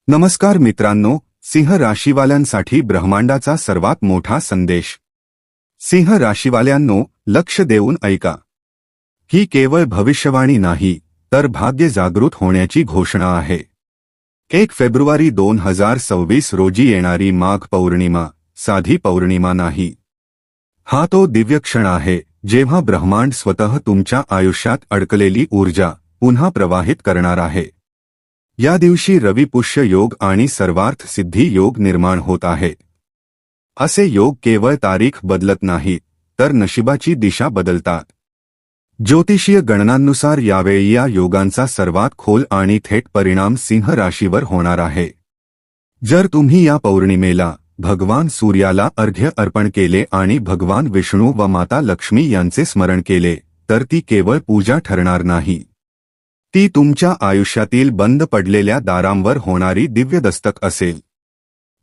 नमस्कार मित्रांनो, सिंह राशीवाल्यांसाठी ब्रह्मांडाचा सर्वात मोठा संदेश। सिंह राशीवाल्यांनो, लक्ष देऊन ऐका। ही केवळ भविष्यवाणी नाही, तर भाग्य जागृत होण्याची घोषणा आहे। 1 फेब्रुवारी 2026 रोजी येणारी माघ पौर्णिमा साधी पौर्णिमा नाही। हा तो दिव्य क्षण आहे जेव्हा ब्रह्मांड स्वतः तुमच्या आयुष्यात अडकलेली ऊर्जा पुन्हा प्रवाहित करणार आहे। या दिवशी रवी पुष्य योग आणि सर्वार्थ सिद्धी योग निर्माण होत आहे। असे योग केवळ तारीख बदलत नाहीत, तर नशिबाची दिशा बदलतात। ज्योतिषीय गणनांनुसार यावेळी या योगांचा सर्वात खोल आणि थेट परिणाम सिंह राशीवर होणार आहे। जर तुम्ही या पौर्णिमेला भगवान सूर्याला अर्घ्य अर्पण केले आणि भगवान विष्णू व माता लक्ष्मी यांचे स्मरण केले, तर ती केवळ पूजा ठरणार नाही। ती तुमच्या आयुष्यातील बंद पडलेल्या दारांवर होणारी दिव्य दस्तक असेल।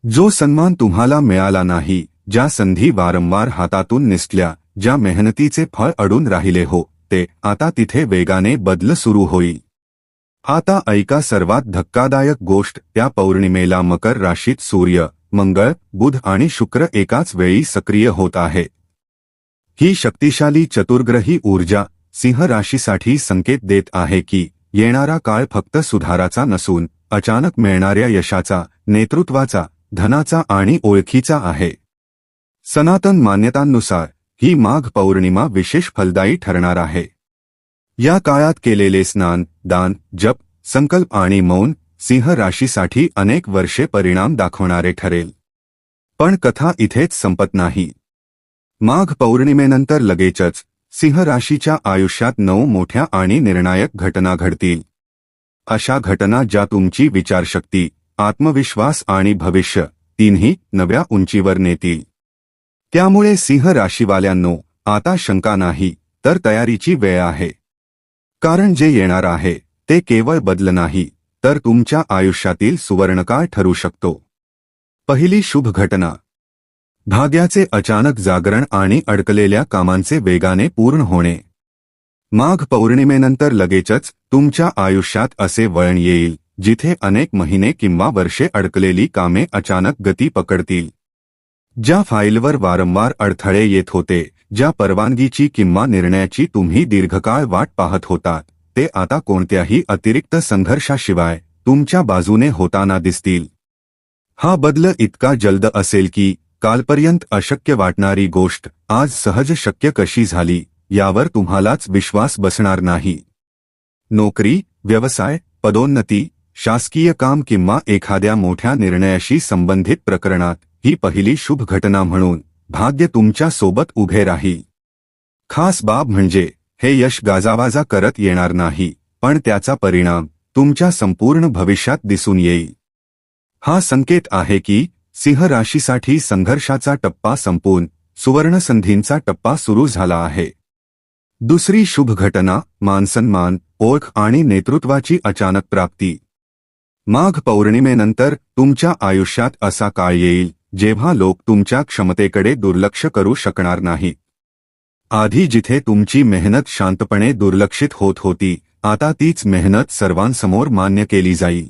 जो सन्मान तुम्हाला मिळाला नाही, ज्या संधी वारंवार हातातून निसटल्या, ज्या मेहनतीचे फळ अडून राहिले हो, ते आता तिथे वेगाने बदल सुरू होईल। आता ऐका सर्वात धक्कादायक गोष्ट, त्या पौर्णिमेला मकर राशीत सूर्य, मंगळ, बुध आणि शुक्र एकाच वेळी सक्रिय होत आहे। ही शक्तिशाली चतुर्ग्रही ऊर्जा सिंह राशीसाठी संकेत देत आहे की येणारा काळ फक्त सुधाराचा नसून अचानक मिळणाऱ्या यशाचा, नेतृत्वाचा, धनाचा आणि ओळखीचा आहे। सनातन मान्यतांनुसार ही माघ पौर्णिमा विशेष फलदायी ठरणार आहे। या काळात केलेले स्नान, दान, जप, संकल्प आणि मौन सिंह राशीसाठी अनेक वर्षे परिणाम दाखवणारे ठरेल। पण कथा इथेच संपत नाही। माघ पौर्णिमेनंतर लगेचच सिंह राशीच्या आयुष्यात 9 मोठ्या आणि निर्णायक घटना घडतील। अशा घटना ज्या तुमची विचारशक्ती, आत्मविश्वास आणि भविष्य तीनही नव्या उंचीवर नेतील। त्यामुळे सिंह राशीवाल्यांनो, आता शंका नाही, तर तयारीची वेळ आहे। कारण जे येणार आहे ते केवळ बदल नाही, तर तुमच्या आयुष्यातील सुवर्णकाळ ठरू शकतो। पहिली शुभ घटना, भाग्याचे अचानक जागरण आणि अडकलेल्या कामांचे वेगाने पूर्ण होणे। माघ पौर्णिमेनंतर लगेचच तुमच्या आयुष्यात असे वळण येईल जिथे अनेक महिने किंवा वर्षे अडकलेली कामे अचानक गती पकडतील। ज्या फाईलवर वारंवार अडथळे येत होते, ज्या परवानगीची किंवा निर्णयाची तुम्ही दीर्घकाळ वाट पाहत होतात, ते आता कोणत्याही अतिरिक्त संघर्षाशिवाय तुमच्या बाजूने होताना दिसतील। हा बदल इतका जलद असेल की कालपर्यंत अशक्य वाटणारी गोष्ट आज सहज शक्य कशी झाली, यावर तुम्हालाच विश्वास बसणार नाही। नोकरी, व्यवसाय, पदोन्नती, शासकीय काम किंवा एखाद्या मोठ्या निर्णयाशी संबंधित प्रकरणात ही पहिली शुभ घटना म्हणून भाग्य तुमच्या सोबत उभे राहील। खास बाब म्हणजे हे यश गाजावाजा करत येणार नाही, पण त्याचा परिणाम तुमच्या संपूर्ण भविष्यात दिसून येईल। हा संकेत आहे की सिंह राशीसाठी संघर्षाचा टप्पा संपून सुवर्णसंधींचा टप्पा सुरू झाला आहे। दुसरी शुभ घटना, मानसन्मान, ओळख आणि नेतृत्वाची अचानक प्राप्ती। माघ पौर्णिमेनंतर तुमच्या आयुष्यात असा काळ येईल जेव्हा लोक तुमच्या क्षमतेकडे दुर्लक्ष करू शकणार नाहीत। आधी जिथे तुमची मेहनत शांतपणे दुर्लक्षित होत होती, आता तीच मेहनत सर्वांसमोर मान्य केली जाईल।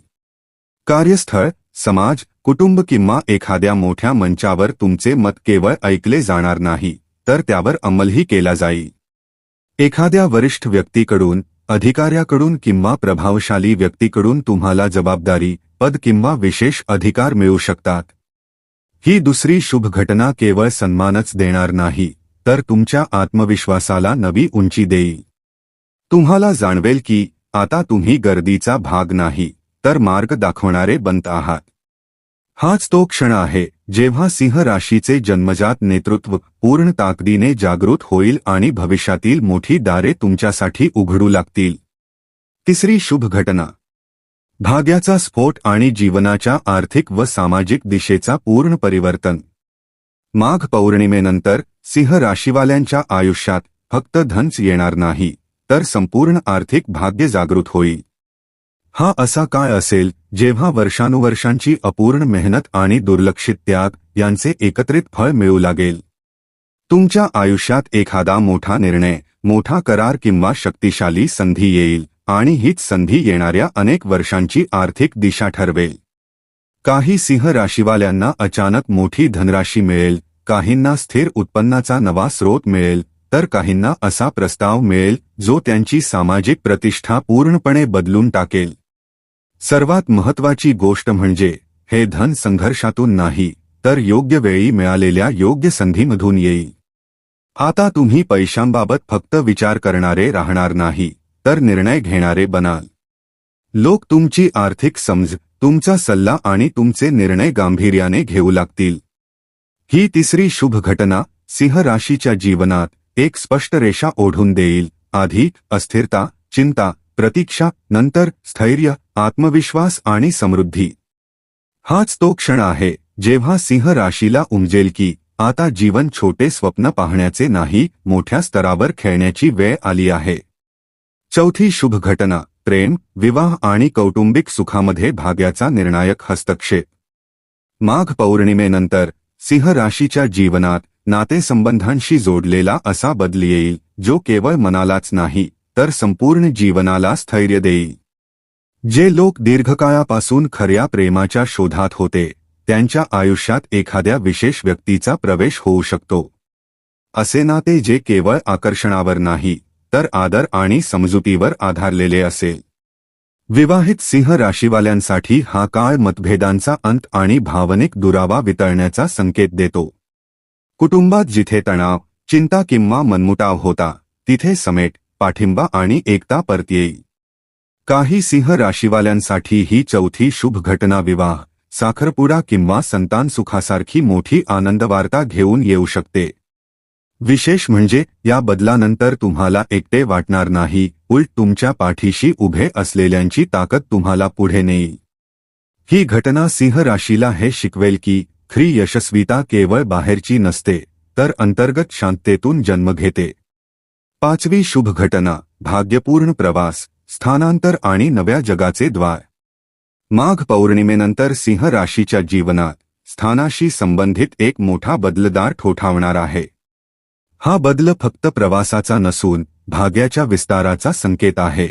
कार्यस्थळ, समाज, कुटुंब किंवा एखाद्या मोठ्या मंचावर तुमचे मत केवळ ऐकले जाणार नाही, तर त्यावर अंमलही केला जाईल। एखाद्या वरिष्ठ व्यक्तीकडून, अधिकाऱ्याकडून किंवा प्रभावशाली व्यक्तीकडून तुम्हाला जबाबदारी, पद किंवा विशेष अधिकार मिळू शकतात। ही दुसरी शुभ घटना केवळ सन्मानच देणार नाही, तर तुमच्या आत्मविश्वासाला नवी उंची देईल। तुम्हाला जाणवेल की आता तुम्ही गर्दीचा भाग नाही, तर मार्ग दाखवणारे बनत आहात। हाच तो क्षण आहे जेव्हा सिंह राशीचे जन्मजात नेतृत्व पूर्ण ताकदीने जागृत होईल आणि भविष्यातील मोठी दारे तुमच्यासाठी उघडू लागतील। तिसरी शुभ घटना, भाग्याचा स्फोट आणि जीवनाच्या आर्थिक व सामाजिक दिशेचा पूर्ण परिवर्तन। माघ पौर्णिमेनंतर सिंह राशीवाल्यांच्या आयुष्यात फक्त धनच येणार नाही, तर संपूर्ण आर्थिक भाग्य जागृत होईल। हा असा काळ असेल जेव्हा वर्षानुवर्षांची अपूर्ण मेहनत आणि दुर्लक्षित त्याग यांचे एकत्रित फळ मिळू लागेल। तुमच्या आयुष्यात एखादा मोठा निर्णय, मोठा करार किंवा शक्तिशाली संधी येईल आणि हीच संधी येणाऱ्या अनेक वर्षांची आर्थिक दिशा ठरवेल। काही सिंह राशीवाल्यांना अचानक मोठी धनराशी मिळेल, काहींना स्थिर उत्पन्नाचा नवा स्रोत मिळेल, तर काहींना असा प्रस्ताव मिळेल जो त्यांची सामाजिक प्रतिष्ठा पूर्णपणे बदलून टाकेल. सर्वात महत्त्वाची गोष्ट म्हणजे हे धन संघर्षातून नाही, तर योग्य वेळी मिळालेल्या योग्य संधीमधून येईल. आता तुम्ही पैशांबाबत फक्त विचार करणारे राहणार नाही, तर निर्णय घेणारे बनाल. लोक तुमची आर्थिक समज, तुमचा सल्ला आणि तुमचे निर्णय गांभीर्याने घेऊ लागतील. ही तिसरी शुभ घटना सिंह राशीच्या जीवनात एक स्पष्ट रेषा ओढून देईल. आधी अस्थिरता, चिंता, प्रतीक्षा, नंतर स्थैर्य, आत्मविश्वास आणि समृद्धी. हाच तो क्षण आहे जेव्हा सिंह राशीला उमजेल की आता जीवन छोटे स्वप्न पाहण्याचे नाही, मोठ्या स्तरावर खेळण्याची वेळ आली आहे. चौथी शुभ घटना प्रेम, विवाह आणि कौटुंबिक सुखामध्ये भाग्याचा निर्णायक हस्तक्षेप. माघ पौर्णिमेनंतर सिंह राशीच्या जीवनात नातेसंबंधांशी जोडलेला असा बदल येईल जो केवळ मनालाच नाही, तर संपूर्ण जीवनाला स्थैर्य देईल. जे लोक दीर्घकाळापासून खऱ्या प्रेमाच्या शोधात होते, त्यांच्या आयुष्यात एखाद्या विशेष व्यक्तीचा प्रवेश होऊ शकतो. असे नाते जे केवळ आकर्षणावर नाही, तर आदर आणि समजुतीवर आधारलेले असेल. विवाहित सिंह राशीवाल्यांसाठी हा काळ मतभेदांचा अंत आणि भावनिक दुरावा वितळण्याचा संकेत देतो. कुटुंबात जिथे तणाव, चिंता किंवा मनमुटाव होता, तिथे समेट, पाठिंबा आणि एकता परत येईल. काही सिंह राशीवाल्यांसाठी ही चौथी शुभ घटना विवाह, साखरपुडा किंवा संतान सुखासारखी मोठी आनंदवार्ता घेऊन येऊ शकते. विशेष म्हणजे या बदलानंतर तुम्हाला एकटे वाटणार नाही, उलट तुमच्या पाठीशी उभे असलेल्यांची ताकद तुम्हाला पुढे नेईल. ही घटना सिंह राशीला हे शिकवेल की खरी यशस्वीता केवळ बाहेरची नसते, तर अंतर्गत शांततेतून जन्म घेते. पाचवी शुभ घटना भाग्यपूर्ण प्रवास, स्थानांतर आणि नव्या जगाचे द्वार. माघ पौर्णिमेनंतर सिंह राशीच्या जीवनात स्थानाशी संबंधित एक मोठा बदलदार ठोठावणार आहे. हा बदल फक्त प्रवासाचा नसून भाग्याच्या विस्ताराचा संकेत आहे.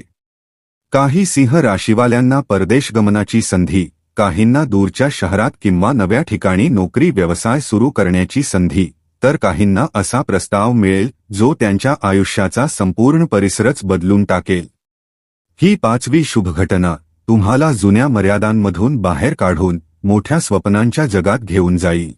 काही सिंह राशीवाल्यांना परदेशगमनाची संधी, काहींना दूरच्या शहरात किंवा नव्या ठिकाणी नोकरी व्यवसाय सुरू करण्याची संधी, तर काहींना असा प्रस्ताव मिळेल जो त्यांच्या आयुष्याचा संपूर्ण परिसरच बदलून टाकेल. ही पाचवी शुभ घटना तुम्हाला जुन्या मर्यादांमधून बाहेर काढून मोठ्या स्वप्नांच्या जगात घेऊन जाईल.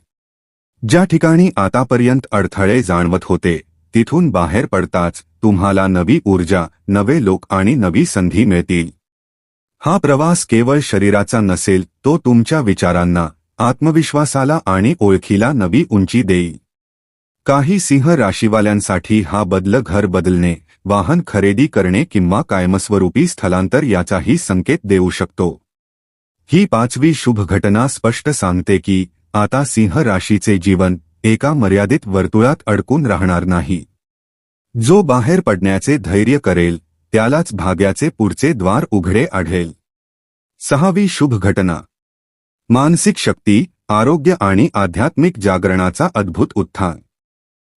ज्या ठिकाणी आतापर्यंत अडथळे जाणवत होते, तिथून बाहेर पडताच तुम्हाला नवी ऊर्जा, नवे लोक आणि नवी संधी मिळतील. हा प्रवास केवळ शरीराचा नसेल, तो तुमच्या विचारांना, आत्मविश्वासाला आणि ओळखीला नवी उंची देईल. काही सिंह राशीवाल्यांसाठी हा बदल घर बदलणे, वाहन खरेदी करणे किंवा कायमस्वरूपी स्थलांतर याचाही संकेत देऊ शकतो. ही पाचवी शुभ घटना स्पष्ट सांगते की आता सिंह राशीचे जीवन एका मर्यादित वर्तुळात अडकून राहणार नाही. जो बाहेर पडण्याचे धैर्य करेल, त्यालाच भाग्याचे पुढचे द्वार उघडे आढळेल. सहावी शुभ घटना मानसिक शक्ती, आरोग्य आणि आध्यात्मिक जागरणाचा अद्भुत उत्थान.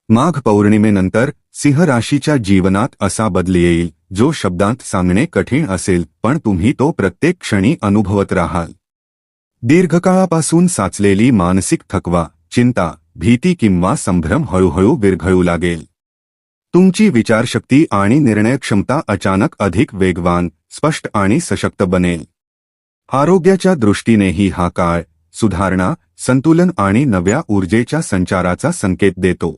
माघ पौर्णिमेनंतर सिंह राशीच्या जीवनात असा बदल येईल जो शब्दांत सांगणे कठीण असेल, पण तुम्ही तो प्रत्येक क्षणी अनुभवत राहाल. दीर्घकाळापासून साचलेली मानसिक थकवा, चिंता, भीती किंवा संभ्रम हळूहळू विरघळू लागेल. तुमची विचारशक्ती आणि निर्णयक्षमता अचानक अधिक वेगवान, स्पष्ट आणि सशक्त बनेल. आरोग्याच्या दृष्टीनेही हा काळ सुधारणा, संतुलन आणि नव्या ऊर्जेच्या संचाराचा संकेत देतो.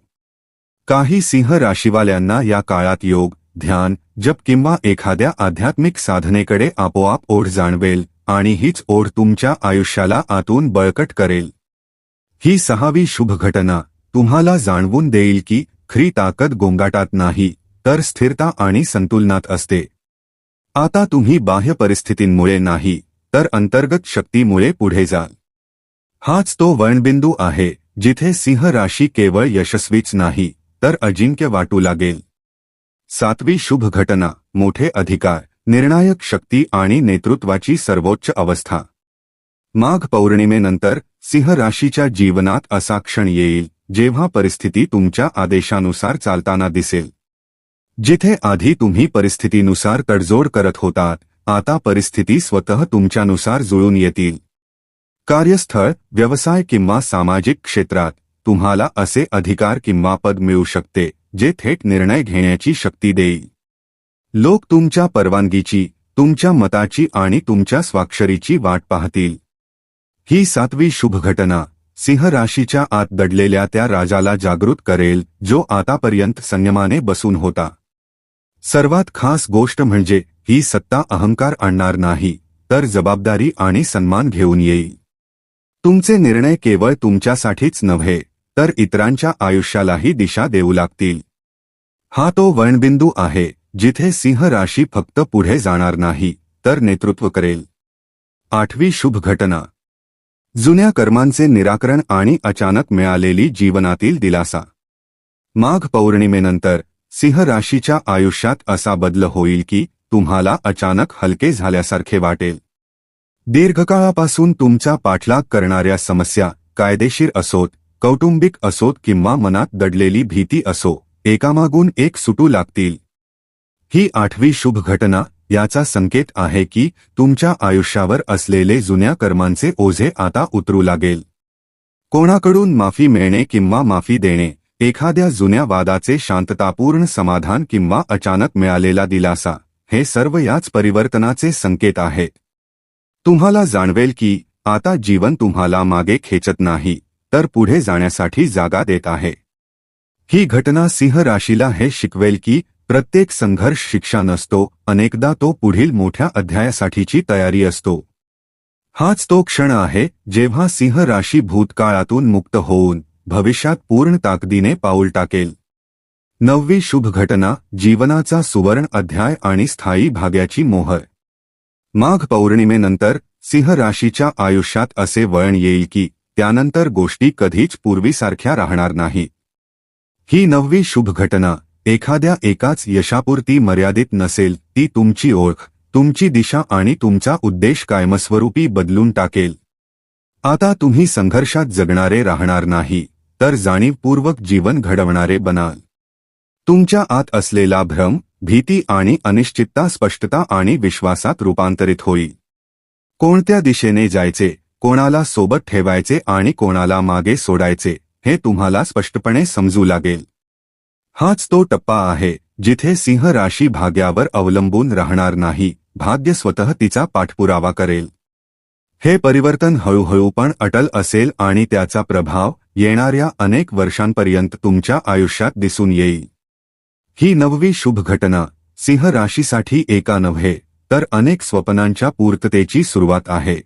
काही सिंह राशीवाल्यांना या काळात योग, ध्यान, जप किंवा एखाद्या आध्यात्मिक साधनेकडे आपोआप ओढ जाणवेल आणि हीच ओढ तुमच्या आयुष्याला आतून बळकट करेल. ही सहावी शुभ घटना तुम्हाला जाणवून देईल की खरी ताकद गोंगाटात नाही, तर स्थिरता आणि संतुलनात असते. आता तुम्ही बाह्य परिस्थितींमुळे नाही, तर अंतर्गत शक्तीमुळे पुढे जाल. हाच तो वळणबिंदू आहे जिथे सिंह राशी केवळ यशस्वीच नाही, तर अजिंक्य वाटू लागेल. सातवी शुभ घटना मोठे अधिकार, निर्णायक शक्ती आणि नेतृत्वाची सर्वोच्च अवस्था. माघ पौर्णिमेनंतर सिंह राशीच्या जीवनात असा क्षण येईल जेव्हा परिस्थिती तुमच्या आदेशानुसार चालताना दिसेल. जिथे आधी तुम्ही परिस्थितीनुसार तडजोड करत होतात, आता परिस्थिती स्वतः तुमच्यानुसार जुळून येतील. कार्यस्थळ, व्यवसाय किंवा सामाजिक क्षेत्रात तुम्हाला असे अधिकार किंवा पद मिळू शकते जे थेट निर्णय घेण्याची शक्ती देईल. लोक तुमच्या परवानगीची, तुमच्या मताची आणि तुमच्या स्वाक्षरीची वाट पाहतील. ही 7वी शुभ घटना सिंह राशीच्या आत दडलेल्या त्या राजाला जागृत करेल जो आतापर्यंत संयमाने बसून होता. सर्वात खास गोष्ट म्हणजे ही सत्ता अहंकार आणणार नाही, तर जबाबदारी आणि सन्मान घेऊन येईल. तुमचे निर्णय केवळ तुमच्यासाठीच नव्हे, तर इतरांच्या आयुष्यालाही दिशा देऊ लागतील. हा तो वळणबिंदू आहे जिथे सिंह राशी फक्त पुढे जाणार नाही, तर नेतृत्व करेल. 8वी शुभ घटना जुन्या कर्मांचे निराकरण आणि अचानक मिळालेली जीवनातील दिलासा. माघ पौर्णिमेनंतर सिंह राशीच्या आयुष्यात असा बदल होईल की तुम्हाला अचानक हलके झाल्यासारखे वाटेल. दीर्घकाळापासून तुमचा पाठलाग करणाऱ्या समस्या, कायदेशीर असोत, कौटुंबिक असोत किंवा मनात दडलेली भीती असो, एकामागून एक सुटू लागतील. ही 8वी शुभ घटना याचा संकेत आहे की तुमच्या आयुष्यावर असलेले जुन्या कर्मांचे ओझे आता उतरू लागेल. कोणाकडून माफी मिळणे किंवा माफी देणे, एखाद्या जुन्या वादाचे शांततापूर्ण समाधान किंवा अचानक मिळालेला दिलासा, हे सर्व याच परिवर्तनाचे संकेत आहेत. तुम्हाला जाणवेल की आता जीवन तुम्हाला मागे खेचत नाही, तर पुढे जाण्यासाठी जागा देत आहे. ही घटना सिंह राशीला हे शिकवेल की प्रत्येक संघर्ष शिक्षा नसतो, अनेकदा तो पुढील मोठ्या अध्यायासाठीची तयारी असतो. हाच तो क्षण आहे जेव्हा सिंह राशी भूतकाळातून मुक्त होऊन भविष्यात पूर्ण ताकदीने पाऊल टाकेल. 9वी शुभ घटना जीवनाचा सुवर्ण अध्याय आणि स्थायी भाग्याची मोहर. माघ पौर्णिमेनंतर सिंह राशीच्या आयुष्यात असे वळण येईल की त्यानंतर गोष्टी कधीच पूर्वीसारख्या राहणार नाहीत. ही 9वी शुभ घटना एखाद्या एकाच यशापुरती मर्यादित नसेल, ती तुमची ओळख, तुमची दिशा आणि तुमचा उद्देश कायमस्वरूपी बदलून टाकेल. आता तुम्ही संघर्षात जगणारे राहणार नाही, तर जाणीवपूर्वक जीवन घडवणारे बनाल. तुमच्या आत असलेला भ्रम, भीती आणि अनिश्चितता स्पष्टता आणि विश्वासात रूपांतरित होईल. कोणत्या दिशेने जायचे, कोणाला सोबत ठेवायचे आणि कोणाला मागे सोडायचे, हे तुम्हाला स्पष्टपणे समजू लागेल. हाच तो टप्पा आहे जिथे सिंह राशी भाग्यावर अवलंबून राहणार नाही, भाग्य स्वतः तिचा पाठपुरावा करेल. हे परिवर्तन हळूहळू पण अटल असेल आणि त्याचा प्रभाव येणाऱ्या अनेक वर्षांपर्यंत तुमच्या आयुष्यात दिसून येईल. ही 9वी शुभ घटना सिंह राशीसाठी एका नव्हे, तर अनेक स्वप्नांच्या पूर्ततेची सुरुवात आहे.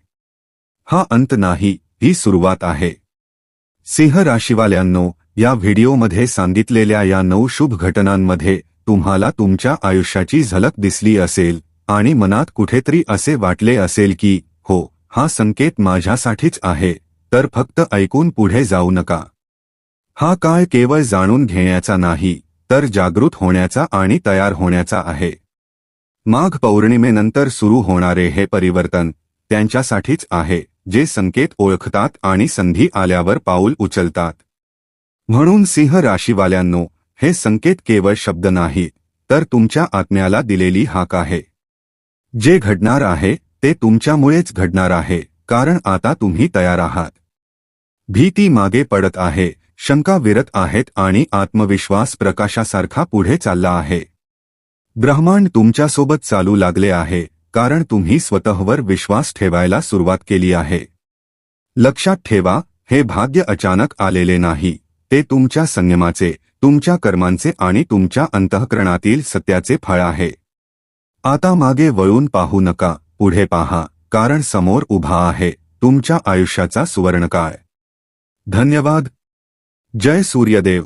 हा अंत नाही, ही सुरुवात आहे. सिंह राशीवाल्यांनो, या व्हिडिओमध्ये सांगितलेल्या या 9 शुभ घटनांमध्ये तुम्हाला तुमच्या आयुष्याची झलक दिसली असेल आणि मनात कुठेतरी असे वाटले असेल की हो, हा संकेत माझ्यासाठीच आहे, तर फक्त ऐकून पुढे जाऊ नका. हा काळ केवळ जाणून घेण्याचा नाही, तर जागृत होण्याचा आणि तयार होण्याचा आहे. माघ पौर्णिमेनंतर सुरू होणारे हे परिवर्तन त्यांच्यासाठीच आहे जे संकेत ओळखतात आणि संधी आल्यावर पाऊल उचलतात. म्हणून सिंह राशीवाल्यांनो, हे संकेत केवळ शब्द नाहीत, तर तुमच्या आत्म्याला दिलेली हाक आहे. जे घडणार आहे ते तुमच्यामुळेच घडणार आहे, कारण आता तुम्ही तयार आहात. भीती मागे पडत आहे, शंका विरत आहेत आणि आत्मविश्वास प्रकाशासारखा पुढे चालला आहे. ब्रह्मांड तुमच्यासोबत चालू लागले आहे, कारण तुम्ही स्वतःवर विश्वास ठेवायला सुरुवात केली आहे. लक्षात ठेवा, हे भाग्य अचानक आलेले नाही, ते तुमच्या संयमाचे, तुमच्या कर्मांचे आणि तुमच्या अंतःकरणातील सत्याचे फळ आहे. आता मागे वळून पाहू नका, पुढे पहा, कारण समोर उभा आहे तुमच्या आयुष्याचा सुवर्णकाळ. धन्यवाद. जय सूर्यदेव.